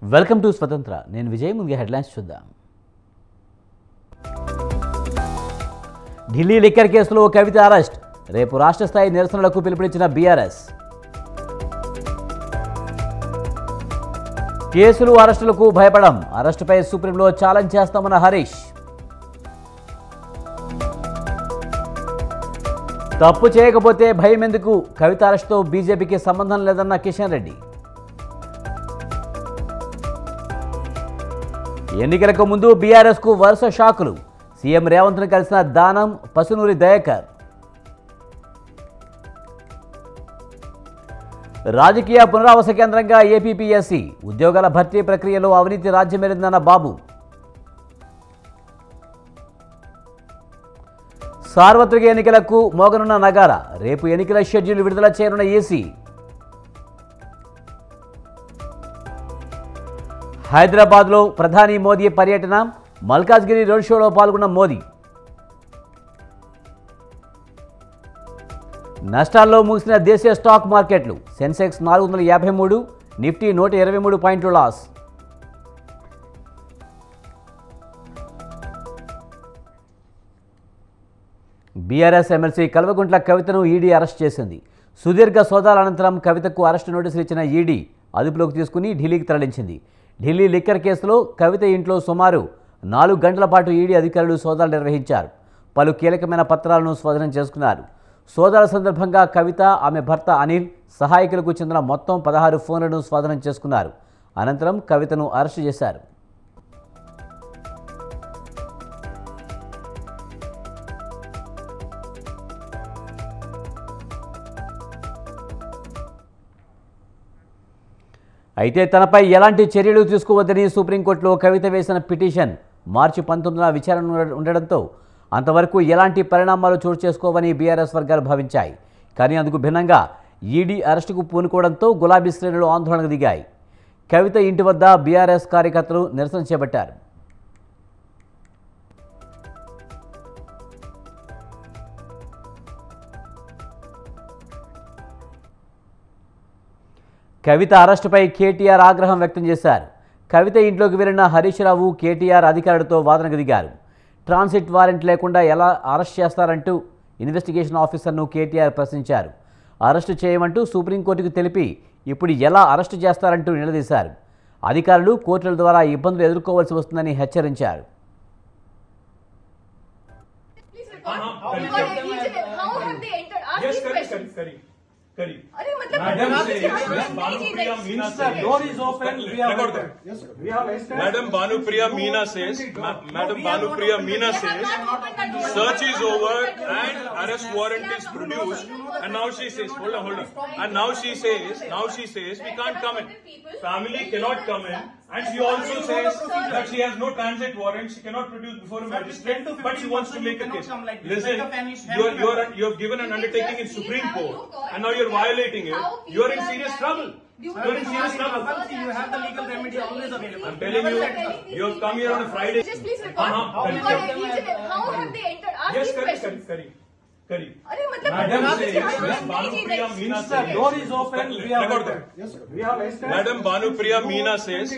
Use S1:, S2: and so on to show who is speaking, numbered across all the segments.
S1: Welcome to స్వతంత్ర. నేను విజయ్. ముందుగా హెడ్లైన్స్ చూద్దాం. ఢిల్లీ లిక్కర్ కేసులో కవిత అరెస్ట్. రేపు రాష్ట్ర స్థాయి నిరసనలకు పిలుపునిచ్చిన బీఆర్ఎస్. కేసులు అరెస్టులకు భయపడం. అరెస్టుపై సుప్రీంలో ఛాలెంజ్ చేస్తామన్న హరీష్. తప్పు చేయకపోతే భయం ఎందుకు? కవిత అరెస్టుతో బీజేపీకి సంబంధం లేదన్న కిషన్ రెడ్డి. ఎన్నికలకు ముందు బీఆర్ఎస్కు వరుస షాకులు. సీఎం రేవంత్ను కలిసిన దానం, పసునూరి దయాకర్. రాజకీయ పునరావాస కేంద్రంగా ఏపీపీఎస్సీ. ఉద్యోగాల భర్తీ ప్రక్రియలో అవినీతి రాజ్యమేరిందన్న బాబు. సార్వత్రిక ఎన్నికలకు మోగనున్న నగారా. రేపు ఎన్నికల షెడ్యూల్ విడుదల చేయనున్న ఈసీ. హైదరాబాద్లో ప్రధాని మోదీ పర్యటన. మల్కాజ్గిరి రోడ్ షోలో పాల్గొన్న మోదీ. నష్టాల్లో ముగిసిన దేశీయ స్టాక్ మార్కెట్లు. సెన్సెక్స్ 453, నిఫ్టీ 123 పాయింట్లు లాస్. బీఆర్ఎస్ ఎమ్మెల్సీ కల్వకుంట్ల కవితను ఈడీ అరెస్ట్ చేసింది. సుదీర్ఘ సోదాల అనంతరం కవితకు అరెస్టు నోటీసులు ఇచ్చిన ఈడీ అదుపులోకి తీసుకుని ఢిల్లీకి తరలించింది. ఢిల్లీ లిక్కర్ కేసులో కవిత ఇంట్లో సుమారు 4 గంటల పాటు ఈడీ అధికారులు సోదాలు నిర్వహించారు. పలు కీలకమైన పత్రాలను స్వాధీనం చేసుకున్నారు. సోదాల సందర్భంగా కవిత, ఆమె భర్త అనిల్, సహాయకులకు చెందిన మొత్తం 16 ఫోన్లను స్వాధీనం చేసుకున్నారు. అనంతరం కవితను అరెస్టు చేశారు. అయితే తనపై ఎలాంటి చర్యలు తీసుకోవద్దని సుప్రీంకోర్టులో కవిత వేసిన పిటిషన్ మార్చి 19న విచారణ ఉండడంతో అంతవరకు ఎలాంటి పరిణామాలు చోటు చేసుకోవని బీఆర్ఎస్ వర్గాలు భావించాయి. కానీ అందుకు భిన్నంగా ఈడీ అరెస్టుకు పూనుకోవడంతో గులాబీ శ్రేణులు ఆందోళనకు దిగాయి. కవిత ఇంటి వద్ద బీఆర్ఎస్ కార్యకర్తలు నిరసన చేపట్టారు. కవిత అరెస్టుపై కేటీఆర్ ఆగ్రహం వ్యక్తం చేశారు. కవిత ఇంట్లోకి వెళ్లిన హరీష్ రావు, కేటీఆర్ అధికారులతో వాదనకు దిగారు. ట్రాన్సిట్ వారెంట్ లేకుండా ఎలా అరెస్ట్ చేస్తారంటూ ఇన్వెస్టిగేషన్ ఆఫీసర్ను కేటీఆర్ ప్రశ్నించారు. అరెస్టు చేయమంటూ సుప్రీంకోర్టుకు తెలిపి ఇప్పుడు ఎలా అరెస్టు చేస్తారంటూ నిలదీశారు. అధికారులు కోర్టుల ద్వారా ఇబ్బందులు ఎదుర్కోవాల్సి వస్తుందని హెచ్చరించారు.
S2: Madam Bhanupriya Meena says, search is over and arrest warrant is produced, and now she says, hold on, and now she says we can't come in. Family cannot come in. And she also says that she has no transit warrant, she cannot produce before a magistrate, but she wants to make a case. Listen, you have given an undertaking in Supreme Court, and now you're violating it. You're in serious trouble. You're in serious trouble.
S3: You have the legal remedy always available.
S2: I'm telling you, you have come here on a Friday.
S3: Just please record. How have they entered? Ask
S2: Yes,
S3: these questions.
S2: correct.
S3: Madam
S2: says, Bhanupriya Meena says,
S3: door is open. We have entered. We have entered.
S2: Madam Bhanupriya Meena says,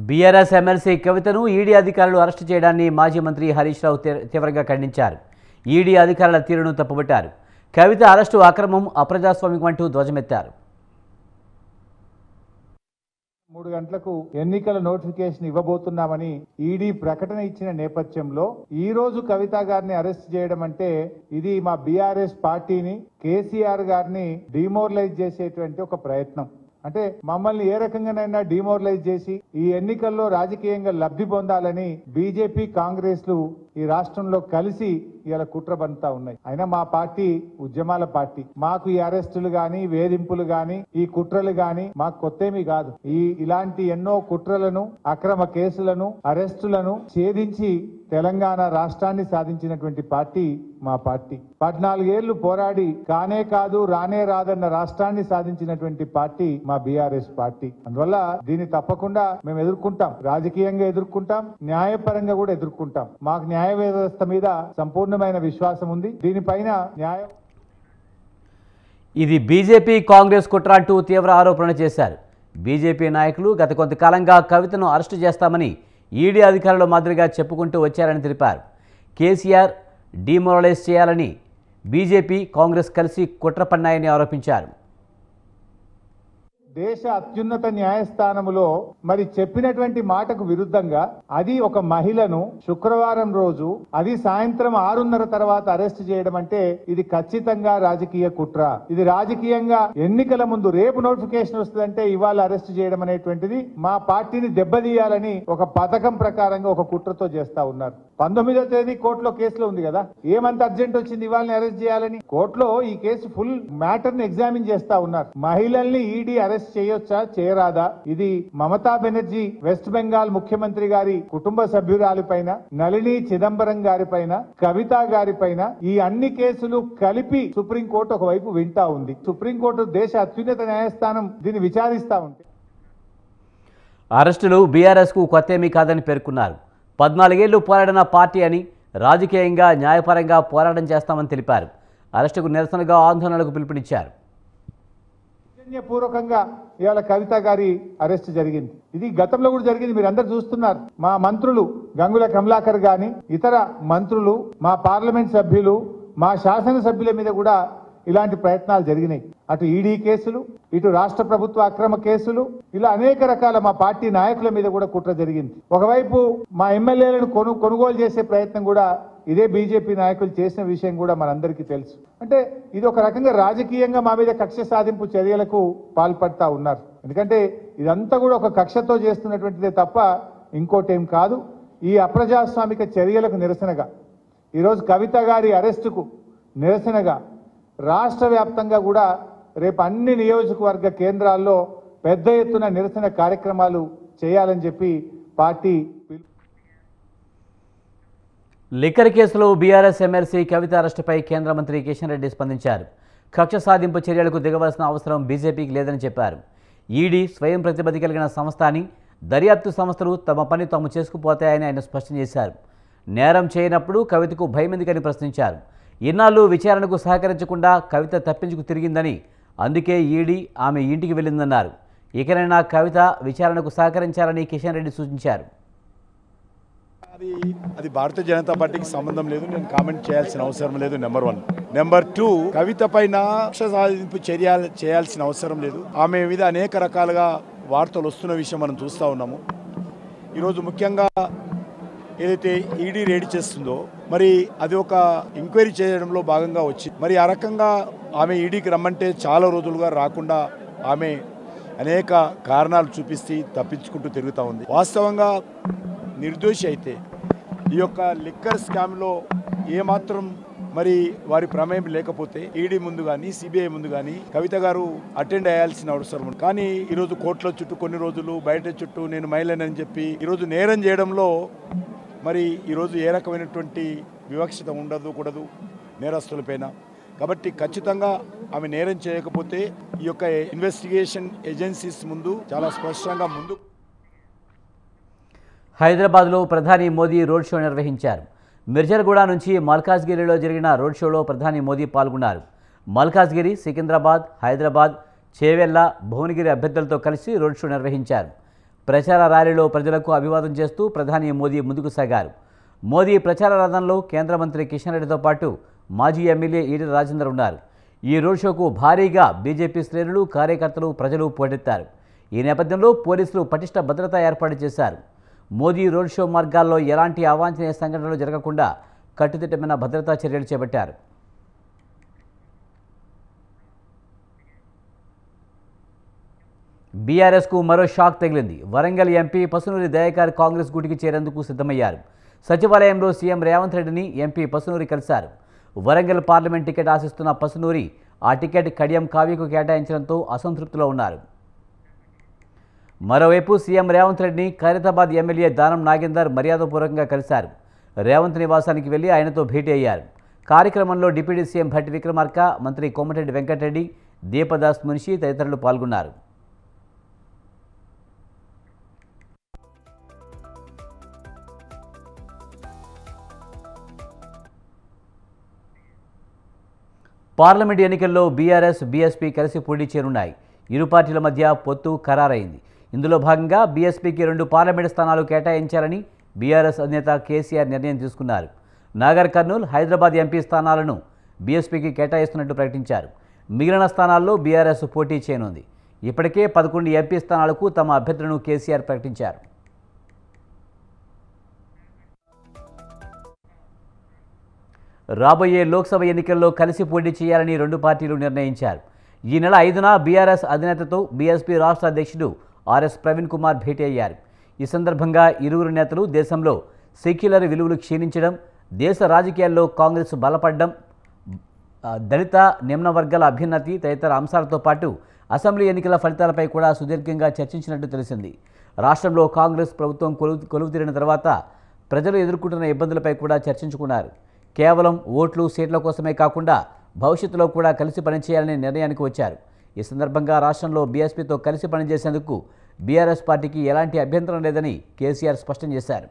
S1: BRS MLC కవితను ED అధికారులు arrest చేయడాన్ని మాజీ మంత్రి హరీష్ రావు తీవ్రంగా ఖండించారు. ED అధికారుల తీరును తప్పుబట్టారు. కవిత అరెస్టు అక్రమం, అప్రజాస్వామికం అంటూ ధ్వజమెత్తారు.
S4: 3 గంటలకు ఎన్నికల నోటిఫికేషన్ ఇవ్వబోతున్నామని ఈడీ ప్రకటన ఇచ్చిన నేపథ్యంలో ఈ రోజు కవిత గారిని అరెస్ట్ చేయడం అంటే ఇది మా బీఆర్ఎస్ పార్టీని, కేసీఆర్ గారిని డిమోరలైజ్ చేసేటువంటి ఒక ప్రయత్నం. అంటే మమ్మల్ని ఏ రకంగానైనా డిమోరలైజ్ చేసి ఈ ఎన్నికల్లో రాజకీయంగా లబ్ధి పొందాలని బీజేపీ, కాంగ్రెస్లు ఈ రాష్ట్రంలో కలిసి ఇలా కుట్ర బంతా ఉన్నాయి. అయినా మా పార్టీ ఉద్యమాల పార్టీ. మాకు ఈ అరెస్టులు గాని, వేధింపులు గాని, ఈ కుట్రలు గాని మాకు కొత్తేమీ కాదు. ఇలాంటి ఎన్నో కుట్రలను, అక్రమ కేసులను, అరెస్టులను ఛేదించి తెలంగాణ రాష్ట్రాన్ని సాధించినటువంటి పార్టీ మా పార్టీ. 14 ఏళ్లు పోరాడి కానే కాదు రానే రాదన్న రాష్ట్రాన్ని సాధించినటువంటి పార్టీ మా బీఆర్ఎస్ పార్టీ. అందువల్ల దీన్ని తప్పకుండా మేము ఎదుర్కొంటాం. రాజకీయంగా ఎదుర్కొంటాం, న్యాయపరంగా కూడా ఎదుర్కొంటాం. మాకు న్యాయ వ్యవస్థ మీద సంపూర్ణమైన విశ్వాసం ఉంది. దీనిపైన
S1: ఇది బీజేపీ కాంగ్రెస్ కుట్ర అంటూ తీవ్ర ఆరోపణలు చేశారు. బీజేపీ నాయకులు గత కొంతకాలంగా కవితను అరెస్టు చేస్తామని ఈడీ అధికారుల మాదిరిగా చెప్పుకుంటూ వచ్చారని తెలిపారు. కేసీఆర్ డిమోరలైజ్ చేయాలని బీజేపీ కాంగ్రెస్ కలిసి కుట్ర పన్నాయని ఆరోపించారు.
S4: దేశ అత్యున్నత న్యాయస్థానములో మరి చెప్పినటువంటి మాటకు విరుద్ధంగా అది ఒక మహిళను శుక్రవారం రోజు అది సాయంత్రం 6:30 తర్వాత అరెస్ట్ చేయడం అంటే ఇది ఖచ్చితంగా రాజకీయ కుట్ర. ఇది రాజకీయంగా ఎన్నికల ముందు రేపు నోటిఫికేషన్ వస్తుందంటే ఇవాళ అరెస్ట్ చేయడం అనేటువంటిది మా పార్టీని దెబ్బతీయాలని ఒక పథకం ప్రకారంగా ఒక కుట్రతో చేస్తా ఉన్నారు. 19వ తేదీ కోర్టులో కేసులో ఉంది కదా, ఏమంత అర్జెంట్ వచ్చింది ఇవాళని అరెస్ట్ చేయాలని? కోర్టులో ఈ కేసు ఫుల్ మ్యాటర్ ని ఎగ్జామిన్ చేస్తా ఉన్నారు. మహిళల్ని ఈడీ అరెస్ట్ చేయొచ్చా చేయరాదా? ఇది మమతా బెనర్జీ వెస్ట్ బెంగాల్ ముఖ్యమంత్రి గారి కుటుంబ సభ్యురాలిపైన, నళిని చిదంబరం గారిపైన, కవిత గారిపైన ఈ అన్ని కేసులు కలిపి సుప్రీంకోర్టు ఒకవైపు వింటా ఉంది. సుప్రీంకోర్టు దేశ అత్యున్నత న్యాయస్థానం దీన్ని విచారిస్తా ఉంది.
S1: అరెస్టులు బీఆర్ఎస్కు కొత్తేమీ కాదని పేర్కొన్నారు. 14 ఏళ్లు పోరాడిన పార్టీ అని, రాజకీయంగా న్యాయపరంగా పోరాటం చేస్తామని తెలిపారు. అరెస్టుకు నిరసనగా ఆందోళనలకు పిలుపునిచ్చారు.
S4: పూర్వకంగా ఇవాళ కవిత గారి అరెస్ట్ జరిగింది. ఇది గతంలో కూడా జరిగింది, మీరు అందరు చూస్తున్నారు. మా మంత్రులు గంగుల కమలాకర్ గాని, ఇతర మంత్రులు, మా పార్లమెంట్ సభ్యులు, మా శాసనసభ్యుల మీద కూడా ఇలాంటి ప్రయత్నాలు జరిగినాయి. అటు ఈడీ కేసులు, ఇటు రాష్ట్ర ప్రభుత్వ అక్రమ కేసులు, ఇలా అనేక రకాల మా పార్టీ నాయకుల మీద కూడా కుట్ర జరిగింది. ఒకవైపు మా ఎమ్మెల్యేలను కొనుగోలు చేసే ప్రయత్నం కూడా ఇదే బీజేపీ నాయకులు చేసిన విషయం కూడా మనందరికీ తెలుసు. అంటే ఇది ఒక రకంగా రాజకీయంగా మా మీద కక్ష సాధింపు చర్యలకు పాల్పడతా ఉన్నారు. ఎందుకంటే ఇదంతా కూడా ఒక కక్షతో చేస్తున్నటువంటిదే తప్ప ఇంకోటేం కాదు. ఈ అప్రజాస్వామిక చర్యలకు నిరసనగా ఈరోజు కవిత గారి అరెస్టుకు నిరసనగా రాష్ట్ర వ్యాప్తంగా కూడా రేపు అన్ని నియోజకవర్గ కేంద్రాల్లో పెద్ద ఎత్తున నిరసన కార్యక్రమాలు చేయాలని చెప్పి పార్టీ
S1: లిక్కర్ కేసులో బీఆర్ఎస్ ఎమ్మెల్సీ కవిత అరెస్టుపై కేంద్ర మంత్రి కిషన్ రెడ్డి స్పందించారు. కక్ష సాధింపు చర్యలకు దిగవలసిన అవసరం బీజేపీకి లేదని చెప్పారు. ఈడీ స్వయం ప్రతిపత్తి కలిగిన సంస్థ అని, దర్యాప్తు సంస్థలు తమ పని తాము చేసుకుపోతాయని ఆయన స్పష్టం చేశారు. నేరం చేయనప్పుడు కవితకు భయమెందుకని ప్రశ్నించారు. ఇన్నాళ్ళు విచారణకు సహకరించకుండా కవిత తప్పించుకు తిరిగిందని, అందుకే ఈడీ ఆమె ఇంటికి వెళ్ళిందన్నారు. ఇకనైనా కవిత విచారణకు సహకరించాలని కిషన్ రెడ్డి సూచించారు.
S5: అది భారతీయ జనతా పార్టీకి సంబంధం లేదు, నేను కామెంట్ చేయాల్సిన అవసరం లేదు. నెంబర్ 1. నెంబర్ 2, కవిత పైన కక్ష సాధింపు చేయాల్సిన అవసరం లేదు. ఆమె మీద అనేక రకాలుగా వార్తలు వస్తున్న విషయం మనం చూస్తూ ఉన్నాము. ఈరోజు ముఖ్యంగా ఏదైతే ఈడీ రెడీ చేస్తుందో మరి అది ఒక ఎంక్వైరీ చేయడంలో భాగంగా వచ్చి మరి ఆ రకంగా ఆమె ఈడీకి రమ్మంటే చాలా రోజులుగా రాకుండా ఆమె అనేక కారణాలు చూపిస్తూ తప్పించుకుంటూ తిరుగుతూ ఉంది. వాస్తవంగా నిర్దోషి అయితే ఈ యొక్క లిక్కర్ స్కామ్లో ఏమాత్రం మరి వారి ప్రమేయం లేకపోతే ఈడీ ముందు కానీ సిబిఐ ముందు కానీ కవిత గారు అటెండ్ అయ్యాల్సిన అవసరం ఉంది. కానీ ఈరోజు కోర్టుల చుట్టూ కొన్ని రోజులు, బయట చుట్టూ నేను మహిళనని చెప్పి ఈరోజు నేరం చేయడంలో మరి ఈరోజు ఏ రకమైనటువంటి వివక్షత ఉండకూడదు నేరస్తులపైన. కాబట్టి ఖచ్చితంగా ఆమె నేరం చేయకపోతే ఈ యొక్క ఇన్వెస్టిగేషన్ ఏజెన్సీస్ ముందు చాలా స్పష్టంగా ముందు.
S1: హైదరాబాద్లో ప్రధాని మోదీ రోడ్ షో నిర్వహించారు. మిర్జర్గూడ నుంచి మల్కాజ్గిరిలో జరిగిన రోడ్ షోలో ప్రధాని మోదీ పాల్గొన్నారు. మల్కాజ్గిరి, సికింద్రాబాద్, హైదరాబాద్, చేవెళ్ల, భువనగిరి అభ్యర్థులతో కలిసి రోడ్ షో నిర్వహించారు. ప్రచార ర్యాలీలో ప్రజలకు అభివాదం చేస్తూ ప్రధాని మోదీ ముందుకు సాగారు. మోదీ ప్రచార రథంలో కేంద్ర మంత్రి కిషన్ రెడ్డితో పాటు మాజీ ఎమ్మెల్యే ఈటెల రాజేందర్ ఉన్నారు. ఈ రోడ్ షోకు భారీగా బీజేపీ శ్రేణులు, కార్యకర్తలు, ప్రజలు పోటెత్తారు. ఈ నేపథ్యంలో పోలీసులు పటిష్ట భద్రత ఏర్పాటు చేశారు. మోదీ రోడ్ షో మార్గాల్లో ఎలాంటి అవాంఛనీయ సంఘటనలు జరగకుండా కట్టుదిట్టమైన భద్రతా చర్యలు చేపట్టారు. బీఆర్ఎస్కు మరో షాక్ తగిలింది. వరంగల్ ఎంపీ పసునూరి దయాకర్ కాంగ్రెస్ గూటికి చేరేందుకు సిద్ధమయ్యారు. సచివాలయంలో సీఎం రేవంత్ రెడ్డిని ఎంపీ పసునూరి కలిశారు. వరంగల్ పార్లమెంట్ టికెట్ ఆశిస్తున్న పసునూరి ఆ టికెట్ కడియం కావ్యకు కేటాయించడంతో అసంతృప్తిలో ఉన్నారు. మరోవైపు సీఎం రేవంత్ రెడ్డిని ఖైరతాబాద్ ఎమ్మెల్యే దానం నాగేందర్ మర్యాదపూర్వకంగా కలిశారు. రేవంత్ నివాసానికి వెళ్లి ఆయనతో భేటీ అయ్యారు. కార్యక్రమంలో డిప్యూటీ సీఎం భట్టి విక్రమార్క, మంత్రి కోమటిరెడ్డి వెంకటరెడ్డి, దీపదాస్ మున్షి తదితరులు పాల్గొన్నారు. పార్లమెంట్ ఎన్నికల్లో బీఆర్ఎస్ బీఎస్పీ కలిసి పోటీ చేరున్నాయి. ఇరు పార్టీల మధ్య పొత్తు ఖరారైంది. ఇందులో భాగంగా బీఎస్పీకి 2 పార్లమెంట్ స్థానాలు కేటాయించాలని బీఆర్ఎస్ అధినేత కేసీఆర్ నిర్ణయం తీసుకున్నారు. నాగర్ కర్నూల్, హైదరాబాద్ ఎంపీ స్థానాలను బీఎస్పీకి కేటాయిస్తున్నట్టు ప్రకటించారు. మిగిలిన స్థానాల్లో బీఆర్ఎస్ పోటీ చేయనుంది. ఇప్పటికే 11 ఎంపీ స్థానాలకు తమ అభ్యర్థులను కేసీఆర్ ప్రకటించారు. రాబోయే లోక్సభ ఎన్నికల్లో కలిసి పోటీ చేయాలని 2 పార్టీలు నిర్ణయించారు. ఈ నెల 5న బీఆర్ఎస్ అధినేతతో బీఎస్పీ రాష్ట్ర అధ్యక్షుడు ఆర్ఎస్ ప్రవీణ్ కుమార్ భేటీ అయ్యారు. ఈ సందర్భంగా ఇరువురు నేతలు దేశంలో సెక్యులర్ విలువలు క్షీణించడం, దేశ రాజకీయాల్లో కాంగ్రెస్ బలపడడం, దళిత నిమ్న వర్గాల అభ్యున్నతి తదితర అంశాలతో పాటు అసెంబ్లీ ఎన్నికల ఫలితాలపై కూడా సుదీర్ఘంగా చర్చించినట్టు తెలిసింది. రాష్ట్రంలో కాంగ్రెస్ ప్రభుత్వం కొలువుతీరిన తర్వాత ప్రజలు ఎదుర్కొంటున్న ఇబ్బందులపై కూడా చర్చించుకున్నారు. కేవలం ఓట్లు, సీట్ల కోసమే కాకుండా భవిష్యత్తులో కూడా కలిసి పనిచేయాలనే నిర్ణయానికి వచ్చారు. ఈ సందర్భంగా రాష్ట్రంలో బీఎస్పీతో కలిసి పనిచేసేందుకు బీఆర్ఎస్ పార్టీకి ఎలాంటి అభ్యంతరం లేదని కేసీఆర్ స్పష్టం చేశారు.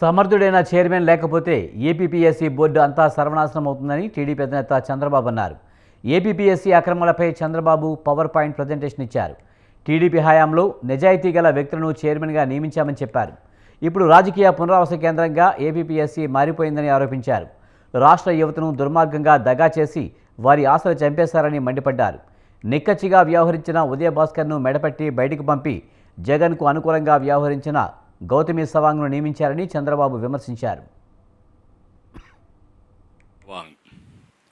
S1: సమర్థుడైన చైర్మన్ లేకపోతే ఏపీపీఎస్సీ బోర్డు అంతా సర్వనాశనం అవుతుందని టీడీపీ అధినేత చంద్రబాబు అన్నారు. ఏపీపీఎస్సీ అక్రమాలపై చంద్రబాబు పవర్ పాయింట్ ప్రజెంటేషన్ ఇచ్చారు. టీడీపీ హయాంలో నిజాయితీ గల వ్యక్తులను చైర్మన్గా నియమించామని చెప్పారు. ఇప్పుడు రాజకీయ పునరావాస కేంద్రంగా ఏపీపీఎస్సీ మారిపోయిందని ఆరోపించారు. రాష్ట్ర యువతను దుర్మార్గంగా దగా చేసి వారి ఆశలు చంపేశారని మండిపడ్డారు. నిక్కచ్చిగా వ్యవహరించిన ఉదయభాస్కర్ను మెడపట్టి బయటకు పంపి జగన్కు అనుకూలంగా వ్యవహరించిన గౌతమి సవాంగ్ను నియమించారని చంద్రబాబు విమర్శించారు.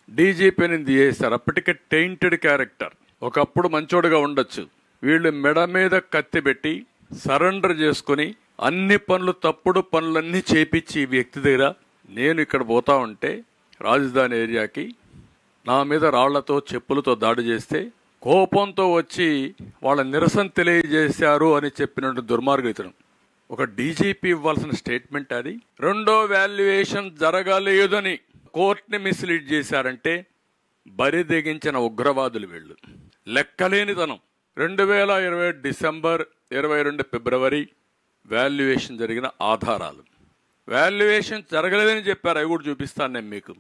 S6: డీజీపీని చేశారు. అప్పటికే టెయింటెడ్ క్యారెక్టర్. ఒకప్పుడు మంచోడుగా ఉండొచ్చు. వీళ్ళు మెడ మీద కత్తి పెట్టి సరెండర్ చేసుకుని అన్ని పనులు, తప్పుడు పనులన్నీ చేపించి ఈ వ్యక్తి దగ్గర నేను ఇక్కడ పోతా ఉంటే రాజధాని ఏరియాకి నా మీద రాళ్లతో చెప్పులతో దాడి చేస్తే కోపంతో వచ్చి వాళ్ళ నిరసన తెలియజేశారు అని చెప్పినట్టు దుర్మార్గితనం. ఒక డీజీపీ ఇవ్వాల్సిన స్టేట్మెంట్ అది. రెండో వాల్యుయేషన్ జరగలేదని కోర్టుని మిస్లీడ్ చేశారంటే బరిదెగించిన ఉగ్రవాదులు వీళ్ళు. లెక్కలేనితనం. 2020 డిసెంబర్, 22 ఫిబ్రవరి వాల్యుయేషన్ జరిగిన ఆధారాలు. వాల్యుయేషన్ జరగలేదని చెప్పారు. అవి కూడా చూపిస్తాను నేను మీకు.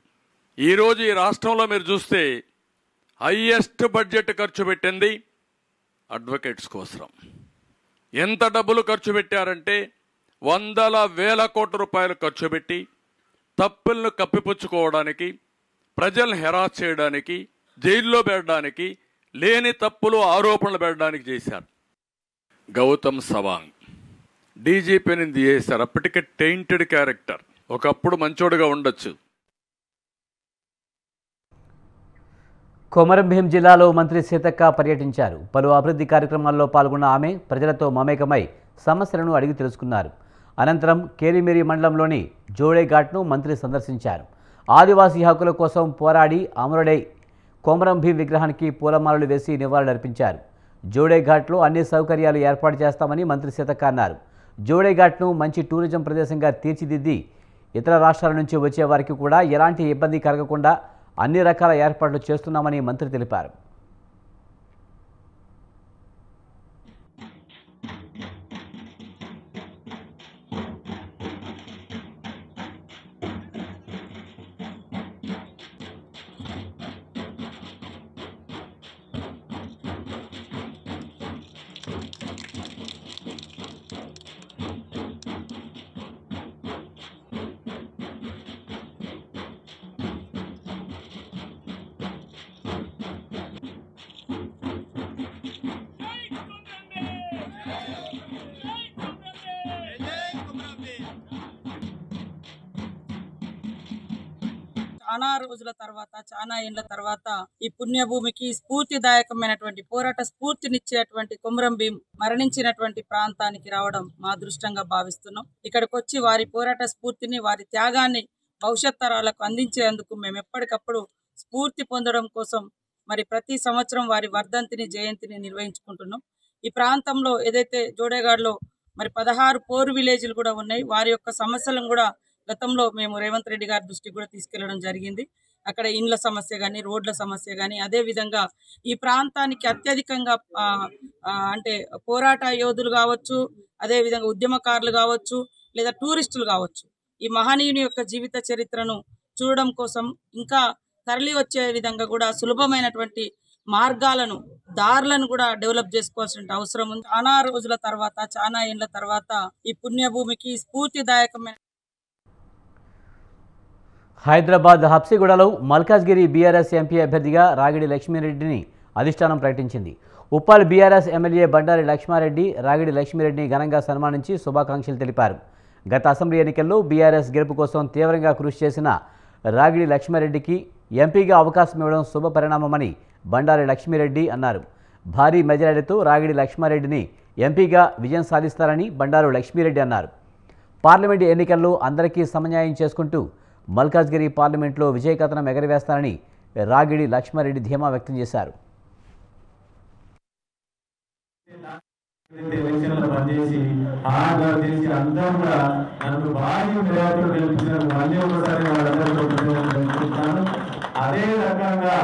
S6: ఈరోజు ఈ రాష్ట్రంలో మీరు చూస్తే హైయెస్ట్ బడ్జెట్ ఖర్చు పెట్టింది అడ్వకేట్స్ కోసం. ఎంత డబ్బులు ఖర్చు పెట్టారంటే 100,000 కోట్ల రూపాయలు ఖర్చు పెట్టి తప్పులను కప్పిపుచ్చుకోవడానికి, ప్రజలను హెరాస్ చేయడానికి, జైల్లో పెట్టడానికి, లేని తప్పులు ఆరోపణలు పెట్టడానికి చేశారు. గౌతమ్ సవాంగ్ డీజీపీని చేశారు. అప్పటికే టెయింటెడ్ క్యారెక్టర్. ఒకప్పుడు మంచోడుగా ఉండొచ్చు.
S1: కొమరంభీం జిల్లాలో మంత్రి సీతక్క పర్యటించారు. పలు అభివృద్ధి కార్యక్రమాల్లో పాల్గొన్న ఆమె ప్రజలతో మమేకమై సమస్యలను అడిగి తెలుసుకున్నారు. అనంతరం కేరిమేరి మండలంలోని జోడేఘాట్ను మంత్రి సందర్శించారు. ఆదివాసీ హక్కుల కోసం పోరాడి అమరుడై కొమరంభీం విగ్రహానికి పూలమాలలు వేసి నివాళులర్పించారు. జోడేఘాట్లో అన్ని సౌకర్యాలు ఏర్పాటు చేస్తామని మంత్రి సీతక్క అన్నారు. జోడేఘాట్ను మంచి టూరిజం ప్రదేశంగా తీర్చిదిద్ది ఇతర రాష్ట్రాల నుంచి వచ్చే వారికి కూడా ఎలాంటి ఇబ్బంది కలగకుండా అన్ని రకాల ఏర్పాట్లు చేస్తున్నామని మంత్రి తెలిపారు.
S7: చాలా రోజుల తర్వాత, చాలా ఏళ్ల తర్వాత ఈ పుణ్యభూమికి స్ఫూర్తిదాయకమైనటువంటి పోరాట స్ఫూర్తినిచ్చేటువంటి కొమరంభీం మరణించినటువంటి ప్రాంతానికి రావడం మా అదృష్టంగా భావిస్తున్నాం. ఇక్కడికి వచ్చి వారి పోరాట స్ఫూర్తిని, వారి త్యాగాన్ని భవిష్యత్ తరాలకు అందించేందుకు మేము ఎప్పటికప్పుడు స్ఫూర్తి పొందడం కోసం మరి ప్రతి సంవత్సరం వారి వర్ధంతిని, జయంతిని నిర్వహించుకుంటున్నాం. ఈ ప్రాంతంలో ఏదైతే జోడేఘాట్లో మరి 16 పోరు విలేజ్లు కూడా ఉన్నాయి. వారి యొక్క సమస్యలను కూడా గతంలో మేము రేవంత్ రెడ్డి గారి దృష్టికి కూడా తీసుకెళ్లడం జరిగింది. అక్కడ ఇండ్ల సమస్య కానీ రోడ్ల సమస్య కానీ అదేవిధంగా ఈ ప్రాంతానికి అత్యధికంగా అంటే పోరాట యోధులు కావచ్చు, అదేవిధంగా ఉద్యమకారులు కావచ్చు, లేదా టూరిస్టులు కావచ్చు, ఈ మహనీయుని యొక్క జీవిత చరిత్రను చూడడం కోసం ఇంకా తరలి వచ్చే విధంగా కూడా సులభమైనటువంటి మార్గాలను, దారులను కూడా డెవలప్ చేసుకోవాల్సిన అవసరం ఉంది. చాలా రోజుల తర్వాత, చాలా ఏళ్ల తర్వాత ఈ పుణ్యభూమికి స్ఫూర్తిదాయకమైన
S1: హైదరాబాద్ హబ్సిగూడలో మల్కాజ్గిరి బీఆర్ఎస్ ఎంపీ అభ్యర్థిగా రాగిడి లక్ష్మీరెడ్డిని అధిష్టానం ప్రకటించింది. ఉప్పల్ బీఆర్ఎస్ ఎమ్మెల్యే బండారి లక్ష్మారెడ్డి రాగిడి లక్ష్మీరెడ్డిని ఘనంగా సన్మానించి శుభాకాంక్షలు తెలిపారు. గత అసెంబ్లీ ఎన్నికల్లో బీఆర్ఎస్ గెలుపు కోసం తీవ్రంగా కృషి చేసిన రాగిడి లక్ష్మారెడ్డికి ఎంపీగా అవకాశం ఇవ్వడం శుభపరిణామమని బండారి లక్ష్మీరెడ్డి అన్నారు. భారీ మెజారిటీతో రాగిడి లక్ష్మారెడ్డిని ఎంపీగా విజయం సాధిస్తారని బండారు లక్ష్మీరెడ్డి అన్నారు. పార్లమెంటు ఎన్నికల్లో అందరికీ సమన్యాయం చేసుకుంటూ మల్కాజ్గిరి పార్లమెంట్లో విజయకథనం ఎగరవేస్తారని రాగిడి లక్ష్మారెడ్డి ధీమా వ్యక్తం చేశారు.
S8: అదే రకంగా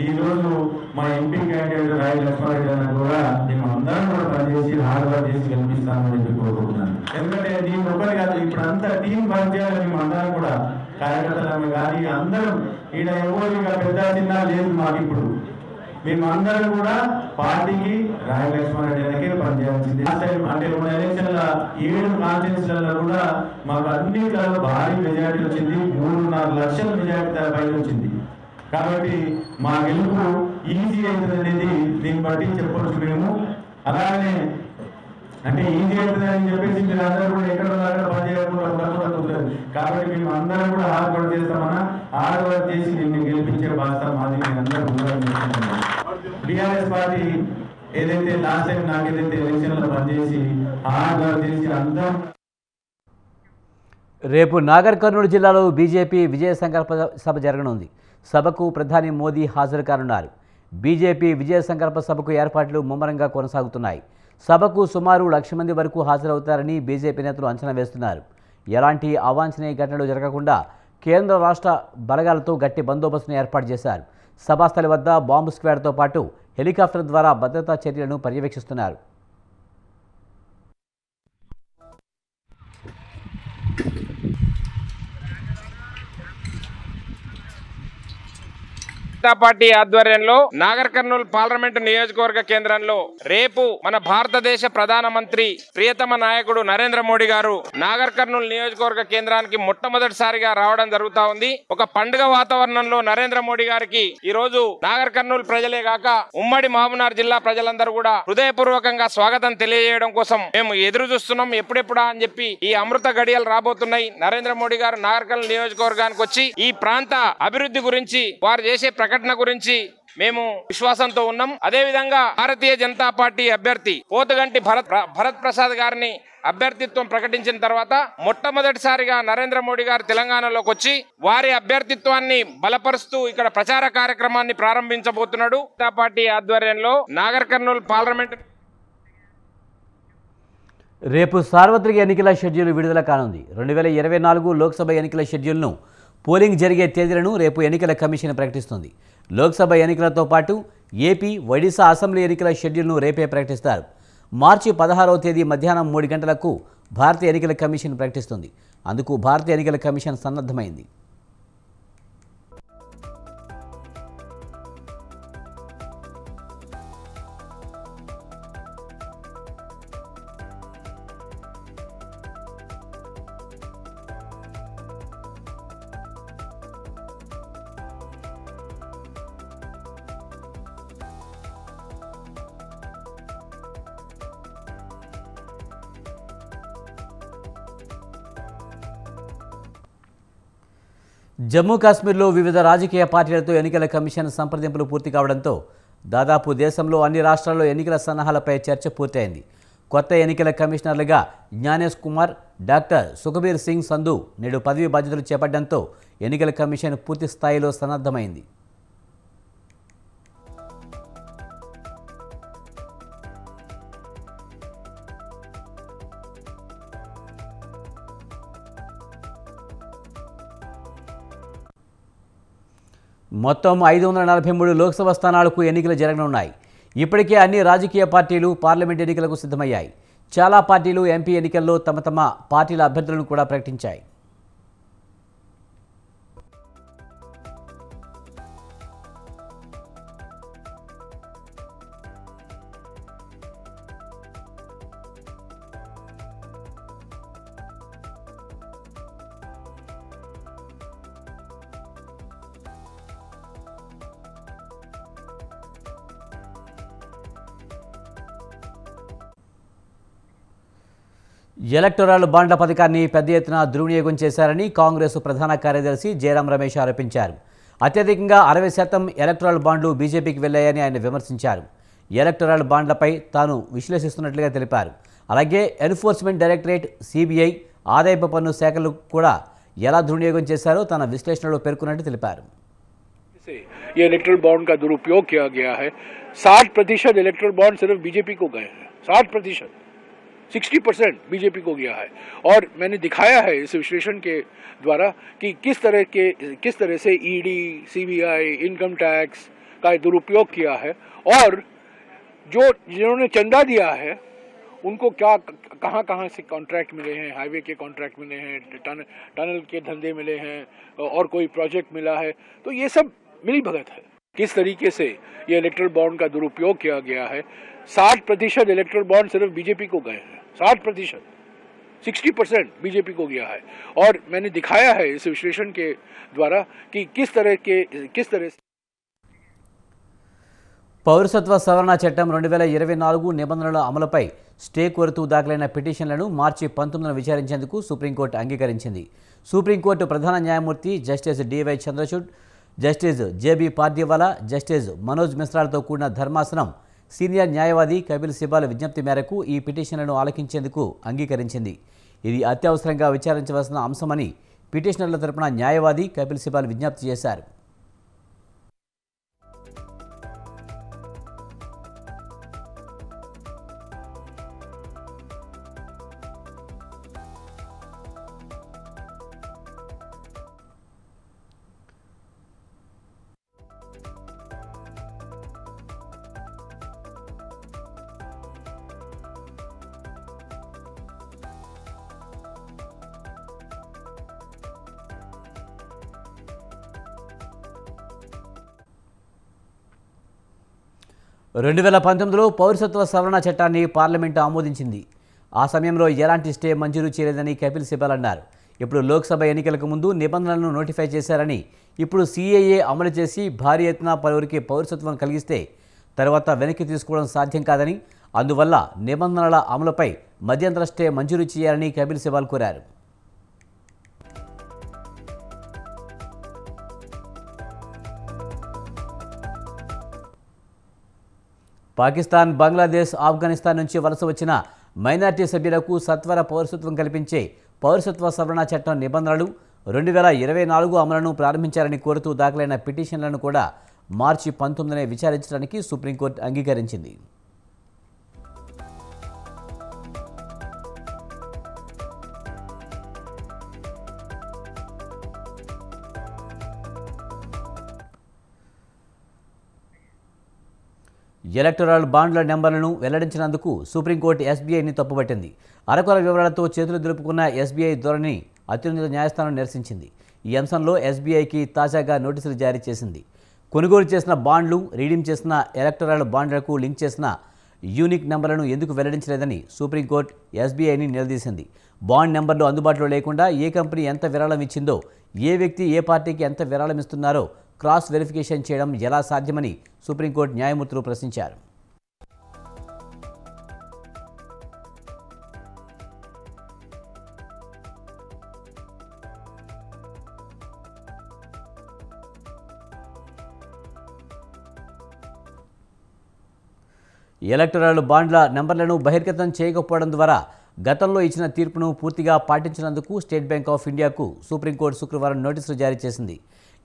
S8: ఈ రోజు మా ఎంపీ క్యాండిడేట్ రాయి లక్ష్మారెడ్డి అన్న కూడా మేము అందరం కూడా పనిచేసి హార్డ్ వర్క్ చేసి గెలిపిస్తామని చెప్పి కోరుకుంటున్నాను. ఎందుకంటే నేను ఒకటి కాదు, ఇప్పుడు అంతా టీం వర్క్ చేయాలి. మేము అందరం కూడా కార్యకర్తలు కానీ అందరం ఈయన ఎవరు ఇక పెద్ద చిన్న లేదు మాకు. ఇప్పుడు మేము అందరం కూడా పార్టీకి రాయి లక్ష్మారెడ్డి అన్నకే పనిచేయాల్సింది. అంటే మన ఎలక్షన్ల 7 కాన్స్టిట్యూన్సీలలో కూడా మాకు అన్నింటిలో భారీ మెజారిటీ వచ్చింది. 3.5 లక్షల మెజారిటీ పైన వచ్చింది. కాబట్టి మా గెలుపు ఈజీ అవుతుంది అనేది దీన్ని బట్టి చెప్పవచ్చు. మేము అలానే అంటే ఈజీ అవుతుందని చెప్పేసి మీరు అందరూ కూడా ఎక్కడ అక్కడ పనిచేయకుండా ఉండకుండా కుదరదు. కాబట్టి మేము అందరం కూడా హార్డ్ వర్క్ చేస్తామన్నా హార్డ్ వర్క్ చేసి నిన్ను గెలిపించే బాధ్యత మాది. నేను అందరూ కూడా బీఆర్ఎస్ పార్టీ ఏదైతే లాస్ట్ టైం నాకు ఏదైతే ఎలక్షన్లో పనిచేసి హార్డ్ వర్క్ చేసి అందరం.
S1: రేపు నాగర్ కర్నూలు జిల్లాలో బీజేపీ విజయ సంకల్ప సభ జరగనుంది. సభకు ప్రధాని మోదీ హాజరు కానున్నారు. బీజేపీ విజయ సంకల్ప సభకు ఏర్పాట్లు ముమ్మరంగా కొనసాగుతున్నాయి. సభకు సుమారు 1,00,000 మంది వరకు హాజరవుతారని బీజేపీ నేతలు అంచనా వేస్తున్నారు. ఎలాంటి అవాంఛనీయ ఘటనలు జరగకుండా కేంద్ర రాష్ట్ర బలగాలతో గట్టి బందోబస్తును ఏర్పాటు చేశారు. సభాస్థలి వద్ద బాంబు స్క్వాడ్తో పాటు హెలికాప్టర్ ద్వారా భద్రతా చర్యలను పర్యవేక్షిస్తున్నారు.
S9: పార్టీ ఆధ్వర్యంలో నాగర్ కర్నూలు పార్లమెంటు నియోజకవర్గ కేంద్రంలో రేపు మన భారతదేశ ప్రధానమంత్రి ప్రియతమ నాయకుడు నరేంద్ర మోడీ గారు నాగర్ కర్నూలు నియోజకవర్గ కేంద్రానికి మొట్టమొదటిసారిగా రావడం జరుగుతా ఉంది. ఒక పండుగ వాతావరణంలో నరేంద్ర మోడీ గారికి ఈ రోజు నాగర్ కర్నూలు ప్రజలే కాక ఉమ్మడి మహబూబ్నగర్ జిల్లా ప్రజలందరూ కూడా హృదయపూర్వకంగా స్వాగతం తెలియజేయడం కోసం మేము ఎదురు చూస్తున్నాం. ఎప్పుడెప్పుడా అని చెప్పి ఈ అమృత గడియలు రాబోతున్నాయి. నరేంద్ర మోడీ గారు నాగర్ కర్నూలు నియోజకవర్గానికి వచ్చి ఈ ప్రాంత అభివృద్ధి గురించి వారు చేసే ప్రకటన గురించి మేము విశ్వాసంతో ఉన్నాం. అదే విధంగా భారతీయ జనతా పార్టీ అభ్యర్థి పోతుగంటి భరత్ ప్రసాద్ గారిని అభ్యర్థిత్వం ప్రకటించిన తర్వాత మొట్టమొదటిసారిగా నరేంద్ర మోడీ గారు తెలంగాణలోకి వచ్చి వారి అభ్యర్థిత్వాన్ని బలపరుస్తూ ఇక్కడ ప్రచార కార్యక్రమాన్ని ప్రారంభించబోతున్నాడు. జనతా పార్టీ ఆధ్వర్యంలో నాగర్ కర్నూలు పార్లమెంట్
S1: రేపు సార్వత్రిక ఎన్నికల షెడ్యూల్ విడుదల కానుంది. 2024 లోక్సభ ఎన్నికల షెడ్యూల్ను పోలింగ్ జరిగే తేదీలను రేపు ఎన్నికల కమిషన్ ప్రకటిస్తుంది. లోక్సభ ఎన్నికలతో పాటు ఏపీ, ఒడిశా అసెంబ్లీ ఎన్నికల షెడ్యూల్ను రేపే ప్రకటిస్తారు. మార్చి 16వ తేదీ మధ్యాహ్నం 3 గంటలకు భారతీయ ఎన్నికల కమిషన్ ప్రకటిస్తుంది. అందుకు భారతీయ ఎన్నికల కమిషన్ సన్నద్ధమైంది. జమ్మూ కాశ్మీర్లో వివిధ రాజకీయ పార్టీలతో ఎన్నికల కమిషన్ సంప్రదింపులు పూర్తి కావడంతో దాదాపు దేశంలో అన్ని రాష్ట్రాల్లో ఎన్నికల సన్నాహాలపై చర్చ పూర్తయింది. కొత్త ఎన్నికల కమిషనర్లుగా జ్ఞానేష్ కుమార్, డాక్టర్ సుఖబీర్ సింగ్ సంధు నేడు పదవి బాధ్యతలు చేపట్టడంతో ఎన్నికల కమిషన్ పూర్తి స్థాయిలో సన్నద్ధమైంది. మొత్తం 543 లోక్సభ స్థానాలకు ఎన్నికలు జరగనున్నాయి. ఇప్పటికే అన్ని రాజకీయ పార్టీలు పార్లమెంట్ ఎన్నికలకు సిద్ధమయ్యాయి. చాలా పార్టీలు ఎంపీ ఎన్నికల్లో తమ పార్టీల అభ్యర్థులను కూడా ప్రకటించాయి. ఎలక్టోరల్ బాండ్ల పథకాన్ని పెద్ద ఎత్తున దుర్వినియోగం చేశారని కాంగ్రెస్ ప్రధాన కార్యదర్శి జయరాం రమేష్ ఆరోపించారు. అత్యధికంగా 60% ఎలక్టోరల్ బాండ్లు బీజేపీకి వెళ్లాయని ఆయన విమర్శించారు. ఎలక్టోరల్ బాండ్లపై తాను విశ్లేషిస్తున్నట్లుగా తెలిపారు. అలాగే ఎన్ఫోర్స్మెంట్ డైరెక్టరేట్, సిబిఐ, ఆదాయపు పన్ను శాఖలు కూడా ఎలా దుర్వినియోగం చేశారో తన విశ్లేషణలో పేర్కొన్నట్టు తెలిపారు.
S10: ये इलेक्ट्रल बॉन्ड का दुरुपयोग किया गया है. 60% इलेक्ट्रल बॉन्ड सिर्फ बीजेपी को गए हैं. 60%, 60% बीजेपी को गया है. और मैंने दिखाया है इस विश्लेषण के द्वारा कि किस तरह से ईडी, सीबीआई, इनकम टैक्स का दुरुपयोग किया है और जिन्होंने चंदा दिया है उनको क्या कहाँ से कॉन्ट्रैक्ट मिले हैं. हाईवे के कॉन्ट्रैक्ट मिले हैं, टनल के धंधे मिले हैं और कोई प्रोजेक्ट मिला है. तो ये सब मिली भगत है. किस तरीके से ये इलेक्ट्रल बॉन्ड का दुरुपयोग किया गया है. 60% इलेक्ट्रल बॉन्ड सिर्फ बीजेपी को गए हैं. 60%, 60% बीजेपी को गया है. और मैंने दिखाया है इस विश्लेषण के द्वारा कि किस तरह से
S1: పౌరసత్వ సవరణ చట్టం 2024 నిబంధనల అమలుపై స్టే కోరుతూ దాఖలైన పిటిషన్లను మార్చి 19న విచారించేందుకు సుప్రీంకోర్టు అంగీకరించింది. సుప్రీంకోర్టు ప్రధాన న్యాయమూర్తి justice DY Chandrachud, justice JB Pardiwala, justice Manoj మిశ్రాలతో కూడిన ధర్మాసనం సీనియర్ న్యాయవాది కపిల్ సిబాల్ విజ్ఞప్తి మేరకు ఈ పిటిషన్లను ఆలకించేందుకు అంగీకరించింది. ఇది అత్యవసరంగా విచారించవలసిన అంశమని పిటిషనర్ల తరపున న్యాయవాది కపిల్ సిబాల్ విజ్ఞప్తి చేశారు. రెండు 2019లో పౌరసత్వ సవరణ చట్టాన్ని పార్లమెంటు ఆమోదించింది. ఆ సమయంలో ఎలాంటి స్టే మంజూరు చేయలేదని కపిల్ సిబాల్ అన్నారు. ఇప్పుడు లోక్సభ ఎన్నికలకు ముందు నిబంధనలను నోటిఫై చేశారని, ఇప్పుడు సిఏఏ అమలు చేసి భారీ ఎత్తున పలువురికి పౌరసత్వం కలిగిస్తే తర్వాత వెనక్కి తీసుకోవడం సాధ్యం కాదని, అందువల్ల నిబంధనల అమలుపై మధ్యంతర స్టే మంజూరు చేయాలని కపిల్ సిబాల్ కోరారు. పాకిస్తాన్, బంగ్లాదేశ్, ఆఫ్ఘనిస్తాన్ నుంచి వలస వచ్చిన మైనార్టీ సభ్యులకు సత్వర పౌరసత్వం కల్పించే పౌరసత్వ సవరణ చట్టం నిబంధనలు 2024 అమలును ప్రారంభించాలని కోరుతూ దాఖలైన పిటిషన్లను కూడా మార్చి 19నే విచారించడానికి సుప్రీంకోర్టు అంగీకరించింది. ఎలక్టోరల్ బాండ్ల నెంబర్లను వెల్లడించినందుకు సుప్రీంకోర్టు ఎస్బీఐని తప్పుపట్టింది. అరకొర వివరాలతో చేతులు దులుపుకున్న ఎస్బీఐ ధోరణిని అత్యున్నత న్యాయస్థానం నిరసించింది. ఈ అంశంలో ఎస్బీఐకి తాజాగా నోటీసులు జారీ చేసింది. కొనుగోలు చేసిన బాండ్లు, రీడీమ్ చేసిన ఎలక్టోరల్ బాండ్లకు లింక్ చేసిన యూనిక్ నెంబర్లను ఎందుకు వెల్లడించలేదని సుప్రీంకోర్టు ఎస్బీఐని నిలదీసింది. బాండ్ నెంబర్లు అందుబాటులో లేకుండా ఏ కంపెనీ ఎంత విరాళం ఇచ్చిందో, ఏ వ్యక్తి ఏ పార్టీకి ఎంత విరాళం ఇస్తున్నారో క్రాస్ వెరిఫికేషన్ చేయడం ఎలా సాధ్యమని సుప్రీంకోర్టు న్యాయమూర్తులు ప్రశ్నించారు. ఎలక్టోరల్ బాండ్ల నెంబర్లను బహిర్గతం చేయకపోవడం ద్వారా గతంలో ఇచ్చిన తీర్పును పూర్తిగా పాటించినందుకు స్టేట్ బ్యాంక్ ఆఫ్ ఇండియాకు సుప్రీంకోర్టు శుక్రవారం నోటీసులు జారీ చేసింది.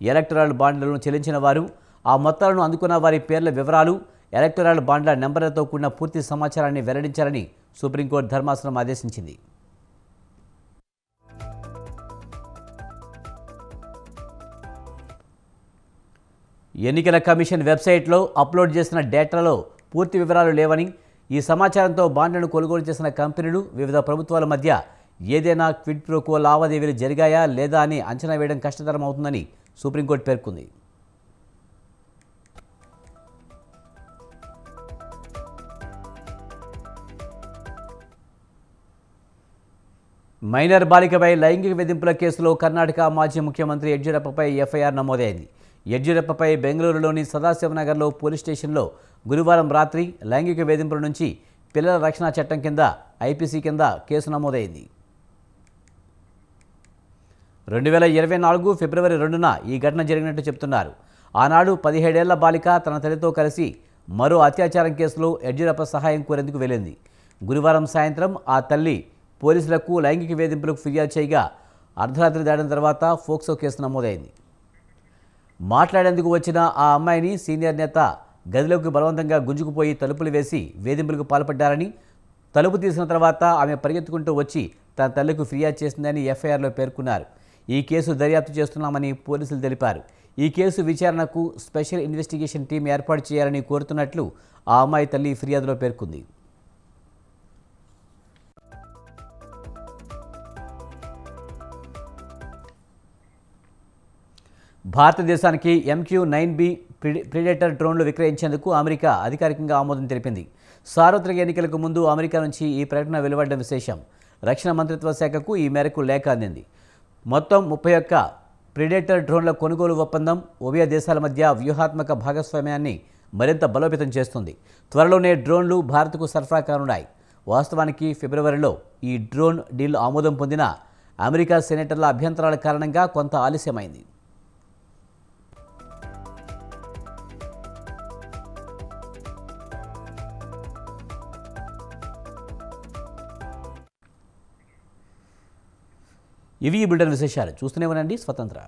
S1: ఎలక్టోరల్ బాండ్లను చెల్లించిన వారు, ఆ మొత్తాలను అందుకున్న వారి పేర్ల వివరాలు, ఎలక్టోరల్ బాండ్ల నెంబర్లతో కూడిన పూర్తి సమాచారాన్ని వెల్లడించాలని సుప్రీంకోర్టు ధర్మాసనం ఆదేశించింది. ఎన్నికల కమిషన్ వెబ్సైట్లో అప్లోడ్ చేసిన డేటాలో పూర్తి వివరాలు లేవని, ఈ సమాచారంతో బాండ్లను కొనుగోలు చేసిన కంపెనీలు వివిధ ప్రభుత్వాల మధ్య ఏదైనా క్విడ్ ప్రో క్వో లావాదేవీలు జరిగాయా లేదా అని అంచనా వేయడం కష్టతరం అవుతుందని సుప్రీంకోర్టు పేర్కొంది. మైనర్ బాలికపై లైంగిక వేధింపుల కేసులో కర్ణాటక మాజీ ముఖ్యమంత్రి యడ్యూరప్పపై ఎఫ్ఐఆర్ నమోదైంది. యడ్యూరప్పపై బెంగళూరులోని సదాశివనగర్లో పోలీస్ స్టేషన్లో గురువారం రాత్రి లైంగిక వేధింపుల నుంచి పిల్లల రక్షణ చట్టం కింద ఐపీసీ కింద కేసు నమోదైంది. 2024 ఫిబ్రవరి 2న ఈ ఘటన జరిగినట్టు చెబుతున్నారు. ఆనాడు 17 ఏళ్ల బాలిక తన తల్లితో కలిసి మరో అత్యాచారం కేసులో యడ్యూరప్ప సహాయం కోరేందుకు వెళ్ళింది. గురువారం సాయంత్రం ఆ తల్లి పోలీసులకు లైంగిక వేధింపులకు ఫిర్యాదు చేయగా అర్ధరాత్రి దాటిన తర్వాత ఫోక్సో కేసు నమోదైంది. మాట్లాడేందుకు వచ్చిన ఆ అమ్మాయిని సీనియర్ నేత గదిలోకి బలవంతంగా గుంజుకుపోయి తలుపులు వేసి వేధింపులకు పాల్పడ్డారని, తలుపు తీసిన తర్వాత ఆమె పరిగెత్తుకుంటూ వచ్చి తన తల్లికి ఫిర్యాదు చేసిందని ఎఫ్ఐఆర్లో పేర్కొన్నారు. ఈ కేసు దర్యాప్తు చేస్తున్నామని పోలీసులు తెలిపారు. ఈ కేసు విచారణకు స్పెషల్ ఇన్వెస్టిగేషన్ టీం ఏర్పాటు చేయాలని కోరుతున్నట్లు ఆ అమ్మాయి తల్లి ఫిర్యాదులో పేర్కొంది. భారతదేశానికి MQ-9B ప్రిడేటర్ డ్రోన్లు విక్రయించేందుకు అమెరికా అధికారికంగా ఆమోదం తెలిపింది. సార్వత్రిక ఎన్నికలకు ముందు అమెరికా నుంచి ఈ ప్రకటన వెలువడడం విశేషం. రక్షణ మంత్రిత్వ శాఖకు ఈ మేరకు లేఖ అందింది. మొత్తం 31 ప్రిడేటర్ డ్రోన్ల కొనుగోలు ఒప్పందం ఉభయ దేశాల మధ్య వ్యూహాత్మక భాగస్వామ్యాన్ని మరింత బలోపేతం చేస్తుంది. త్వరలోనే డ్రోన్లు భారత్కు సరఫరా కానున్నాయి. వాస్తవానికి ఫిబ్రవరిలో ఈ డ్రోన్ డీల్ ఆమోదం పొందిన అమెరికా సెనేటర్ల అభ్యంతరాల కారణంగా కొంత ఆలస్యమైంది. ఇవి ఈ బులెటిన్ విశేషాలు. చూస్తూనే ఉండండి స్వతంత్ర.